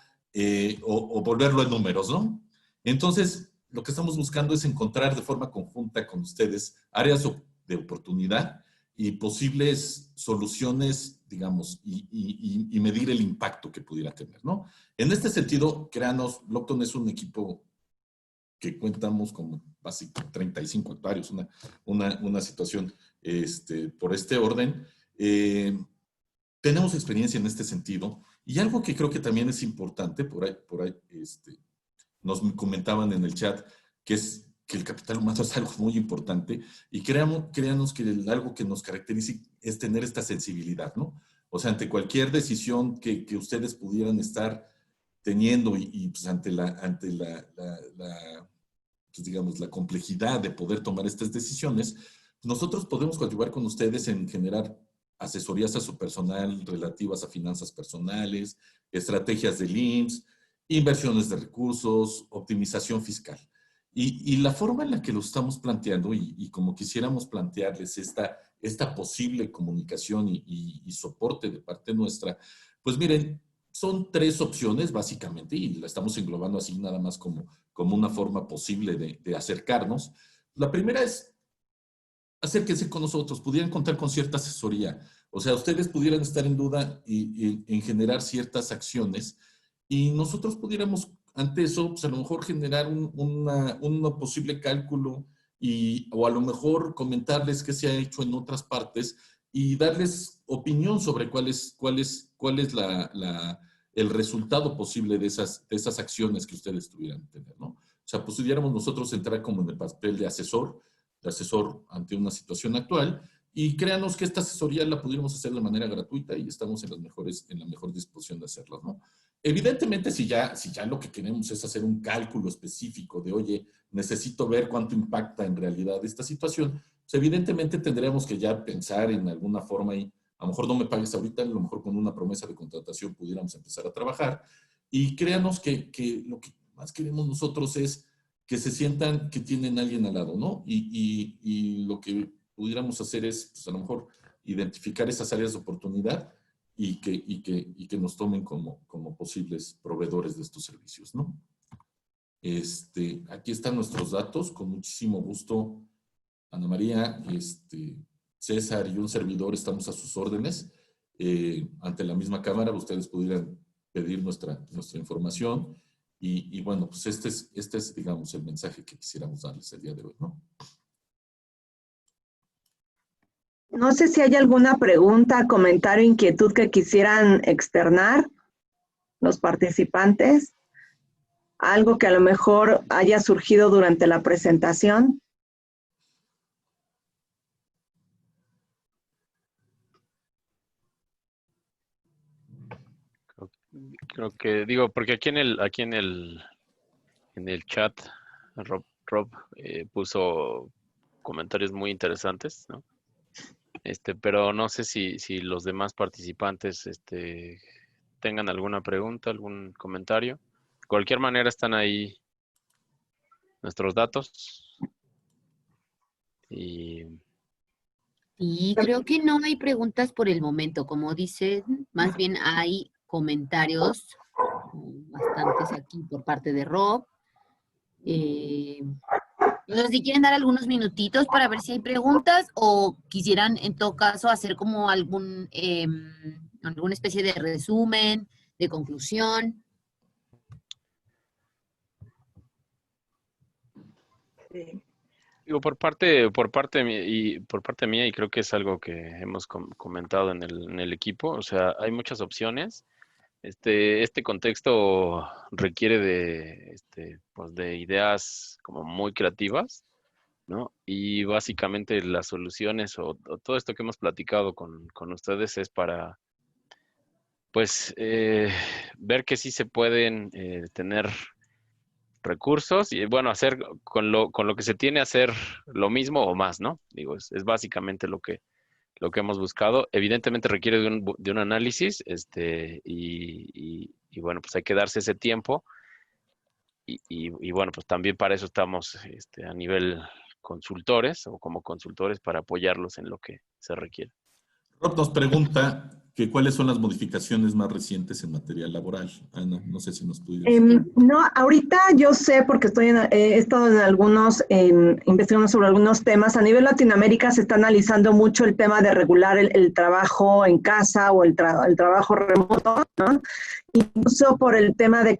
o volverlo en números, ¿no? Entonces, lo que estamos buscando es encontrar de forma conjunta con ustedes áreas de oportunidad y posibles soluciones, digamos, y medir el impacto que pudiera tener, ¿no? En este sentido, créanos, Lockton es un equipo que contamos con básicamente 35 actuarios, una situación por este orden. Tenemos experiencia en este sentido, y algo que creo que también es importante, por ahí nos comentaban en el chat, que es que el capital humano es algo muy importante, y créanos que algo que nos caracteriza es tener esta sensibilidad, ¿no? O sea, ante cualquier decisión que ustedes pudieran estar teniendo y pues ante pues digamos, la complejidad de poder tomar estas decisiones, nosotros podemos coadyuvar con ustedes en generar asesorías a su personal relativas a finanzas personales, estrategias del IMSS, inversiones de recursos, optimización fiscal. Y la forma en la que lo estamos planteando y como quisiéramos plantearles esta posible comunicación y soporte de parte nuestra, pues miren, son 3 opciones básicamente y la estamos englobando así nada más como una forma posible de acercarnos. La primera es acérquense con nosotros, pudieran contar con cierta asesoría. O sea, ustedes pudieran estar en duda en generar ciertas acciones y nosotros pudiéramos, ante eso, pues a lo mejor generar un posible cálculo o a lo mejor comentarles qué se ha hecho en otras partes y darles opinión sobre cuál es el resultado posible de esas acciones que ustedes tuvieran que tener, ¿no? O sea, pues pudiéramos nosotros entrar como en el papel de asesor ante una situación actual, y créanos que esta asesoría la pudiéramos hacer de manera gratuita y estamos en la mejor disposición de hacerlo, ¿no? Evidentemente, si ya lo que queremos es hacer un cálculo específico de, oye, necesito ver cuánto impacta en realidad esta situación, pues evidentemente tendremos que ya pensar en alguna forma y a lo mejor no me pagues ahorita, a lo mejor con una promesa de contratación pudiéramos empezar a trabajar. Y créanos que lo que más queremos nosotros es que se sientan que tienen a alguien al lado, ¿no? Y lo que pudiéramos hacer es, pues a lo mejor, identificar esas áreas de oportunidad y que nos tomen como posibles proveedores de estos servicios, ¿no? Aquí están nuestros datos, con muchísimo gusto, Ana María, César y un servidor estamos a sus órdenes. Ante la misma cámara, ustedes pudieran pedir nuestra información. Y bueno, pues este es, digamos, el mensaje que quisiéramos darles el día de hoy, ¿no? No sé si hay alguna pregunta, comentario, inquietud que quisieran externar los participantes. Algo que a lo mejor haya surgido durante la presentación. Creo que, digo, porque aquí en el chat, Rob puso comentarios muy interesantes, ¿no? Pero no sé si los demás participantes tengan alguna pregunta, algún comentario. De cualquier manera están ahí nuestros datos. Y creo que no hay preguntas por el momento, como dice, más bien hay comentarios, bastantes aquí por parte de Rob. No sé si quieren dar algunos minutitos para ver si hay preguntas o quisieran en todo caso hacer como alguna especie de resumen, de conclusión. Sí. digo, por parte mía, y creo que es algo que hemos comentado en el equipo, o sea, hay muchas opciones. Este contexto requiere pues de ideas como muy creativas, ¿no? Y básicamente las soluciones o todo esto que hemos platicado con ustedes es para, pues, ver que sí se pueden tener recursos y, bueno, hacer con lo que se tiene, hacer lo mismo o más, ¿no? Digo, es básicamente lo que hemos buscado. Evidentemente requiere de un análisis, y bueno, pues hay que darse ese tiempo. Y bueno, pues también para eso estamos a nivel consultores o como consultores para apoyarlos en lo que se requiere. Rob nos pregunta, ¿cuáles son las modificaciones más recientes en materia laboral? Ana, no sé si nos pudieras... No, ahorita yo sé, porque he estado en investigando sobre algunos temas. A nivel Latinoamérica se está analizando mucho el tema de regular el trabajo en casa o el trabajo remoto, ¿no? Incluso por el tema de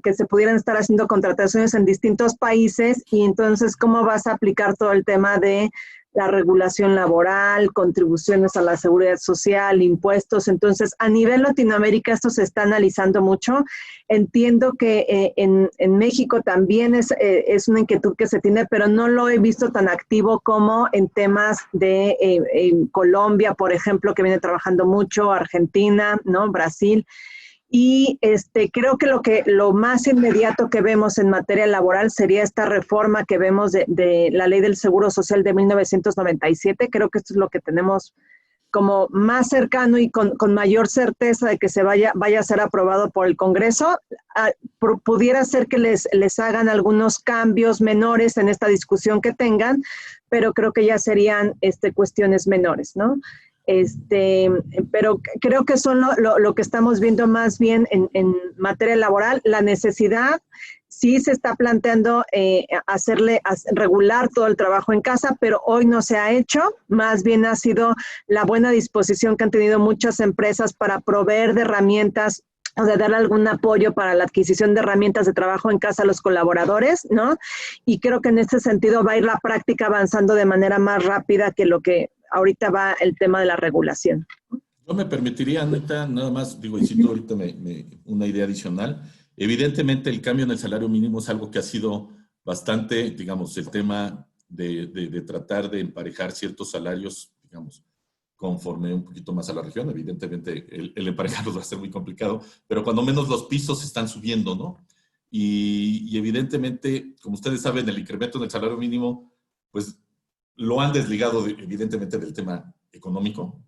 que se pudieran estar haciendo contrataciones en distintos países, y entonces cómo vas a aplicar todo el tema de la regulación laboral, contribuciones a la seguridad social, impuestos. Entonces, a nivel Latinoamérica esto se está analizando mucho. Entiendo que en México también es una inquietud que se tiene, pero no lo he visto tan activo como en temas de en Colombia, por ejemplo, que viene trabajando mucho, Argentina, ¿no? Brasil. Y creo que lo más inmediato que vemos en materia laboral sería esta reforma que vemos de la Ley del Seguro Social de 1997. Creo que esto es lo que tenemos como más cercano y con mayor certeza de que vaya a ser aprobado por el Congreso. Pudiera ser que les hagan algunos cambios menores en esta discusión que tengan, pero creo que ya serían cuestiones menores, ¿no? Pero creo que son lo que estamos viendo más bien en materia laboral. La necesidad sí se está planteando regular todo el trabajo en casa, pero hoy no se ha hecho. Más bien ha sido la buena disposición que han tenido muchas empresas para proveer de herramientas o de dar algún apoyo para la adquisición de herramientas de trabajo en casa a los colaboradores, ¿no? Y creo que en este sentido va a ir la práctica avanzando de manera más rápida que lo que ahorita va el tema de la regulación. Yo me permitiría, Anita, nada más, digo, y cito ahorita una idea adicional. Evidentemente, el cambio en el salario mínimo es algo que ha sido bastante, digamos, el tema de tratar de emparejar ciertos salarios, digamos, conforme un poquito más a la región. Evidentemente, el emparejarlos va a ser muy complicado, pero cuando menos los pisos están subiendo, ¿no? Y evidentemente, como ustedes saben, el incremento en el salario mínimo, pues, lo han desligado evidentemente del tema económico,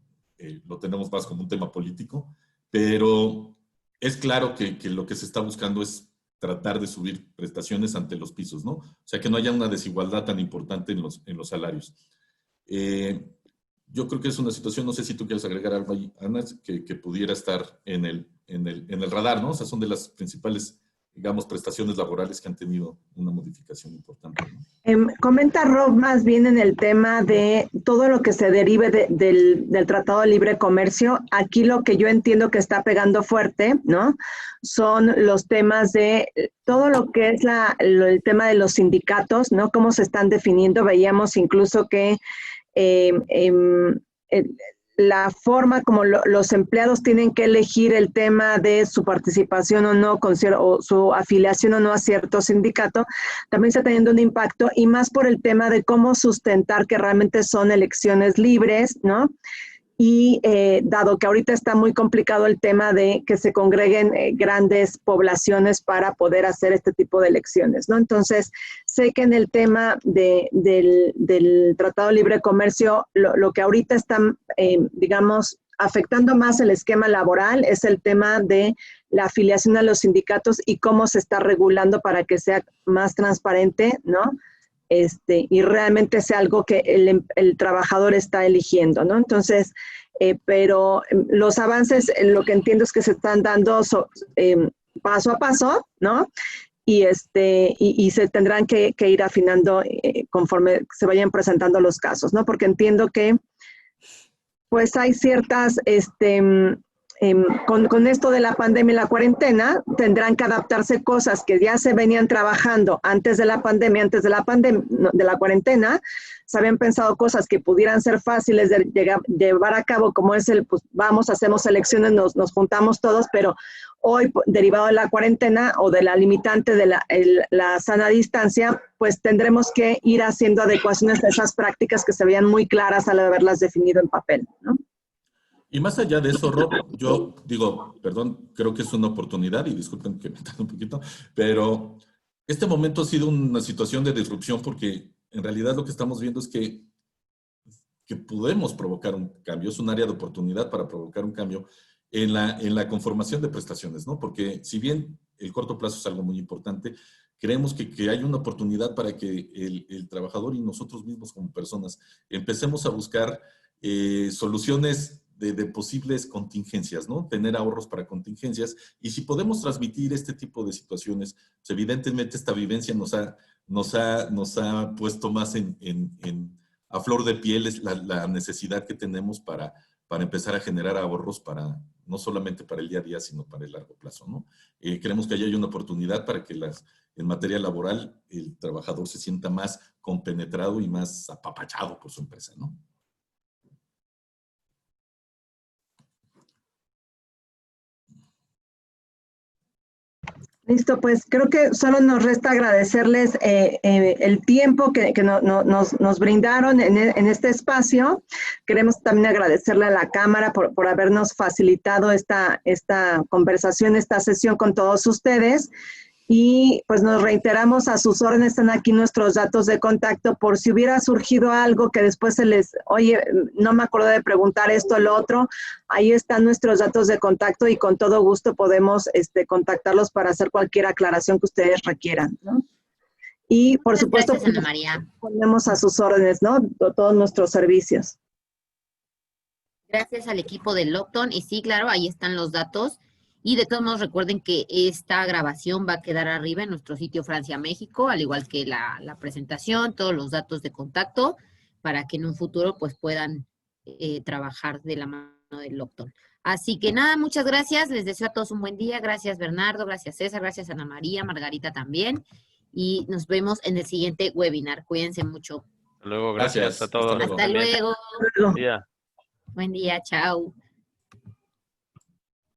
lo tenemos más como un tema político, pero es claro que lo que se está buscando es tratar de subir prestaciones ante los pisos, ¿no? O sea, que no haya una desigualdad tan importante en los salarios. Yo creo que es una situación, no sé si tú quieres agregar algo ahí, Ana, que pudiera estar en el radar, ¿no? O sea, son de las principales, digamos, prestaciones laborales que han tenido una modificación importante, ¿no? Comenta Rob más bien en el tema de todo lo que se derive del Tratado de Libre Comercio. Aquí lo que yo entiendo que está pegando fuerte, ¿no? Son los temas de todo lo que es el tema de los sindicatos, ¿no? Cómo se están definiendo. Veíamos incluso que la forma como los empleados tienen que elegir el tema de su participación o no, o su afiliación o no a cierto sindicato, también está teniendo un impacto, y más por el tema de cómo sustentar que realmente son elecciones libres, ¿no? Y dado que ahorita está muy complicado el tema de que se congreguen grandes poblaciones para poder hacer este tipo de elecciones, ¿no? Entonces, sé que en el tema del Tratado de Libre Comercio, lo que ahorita está, digamos, afectando más el esquema laboral es el tema de la afiliación a los sindicatos y cómo se está regulando para que sea más transparente, ¿no? Y realmente sea algo que el trabajador está eligiendo, ¿no? Entonces, pero los avances, lo que entiendo es que se están dando paso a paso, ¿no? Y se tendrán que ir afinando conforme se vayan presentando los casos, ¿no? Porque entiendo que, pues, hay ciertas, con esto de la pandemia y la cuarentena, tendrán que adaptarse cosas que ya se venían trabajando antes de la pandemia, de la cuarentena. Se habían pensado cosas que pudieran ser fáciles de llevar a cabo, como es pues vamos, hacemos elecciones, nos juntamos todos, pero hoy, derivado de la cuarentena o de la limitante de la sana distancia, pues tendremos que ir haciendo adecuaciones a esas prácticas que se veían muy claras al haberlas definido en papel, ¿no? Y más allá de eso, Rob, yo digo, perdón, creo que es una oportunidad, y disculpen que me tarde un poquito, pero este momento ha sido una situación de disrupción, porque en realidad lo que estamos viendo es que podemos provocar un cambio, es un área de oportunidad para provocar un cambio en la conformación de prestaciones, ¿no? Porque si bien el corto plazo es algo muy importante, creemos que hay una oportunidad para que el trabajador y nosotros mismos como personas empecemos a buscar soluciones de posibles contingencias, ¿no? Tener ahorros para contingencias. Y si podemos transmitir este tipo de situaciones, pues evidentemente esta vivencia nos ha puesto más a flor de piel la necesidad que tenemos para empezar a generar ahorros no solamente para el día a día, sino para el largo plazo, ¿no? Creemos que ahí hay una oportunidad para que en materia laboral el trabajador se sienta más compenetrado y más apapachado por su empresa, ¿no? Listo, pues creo que solo nos resta agradecerles el tiempo que nos brindaron en este espacio. Queremos también agradecerle a la Cámara por habernos facilitado esta conversación, esta sesión con todos ustedes. Y pues nos reiteramos a sus órdenes, están aquí nuestros datos de contacto por si hubiera surgido algo que después oye, no me acuerdo de preguntar esto o lo otro, ahí están nuestros datos de contacto y con todo gusto podemos contactarlos para hacer cualquier aclaración que ustedes requieran, ¿no? Y por supuesto, gracias, Ana María. Ponemos a sus órdenes, ¿no? Todos nuestros servicios. Gracias al equipo de Lockton. Y sí, claro, ahí están los datos. Y de todos modos, recuerden que esta grabación va a quedar arriba en nuestro sitio Francia México, al igual que la presentación, todos los datos de contacto, para que en un futuro pues puedan trabajar de la mano de Lockton. Así que nada, muchas gracias. Les deseo a todos un buen día. Gracias, Bernardo. Gracias, César. Gracias, Ana María, Margarita también. Y nos vemos en el siguiente webinar. Cuídense mucho. Hasta luego, gracias a todos. Hasta luego. Buen día. Buen día, chao.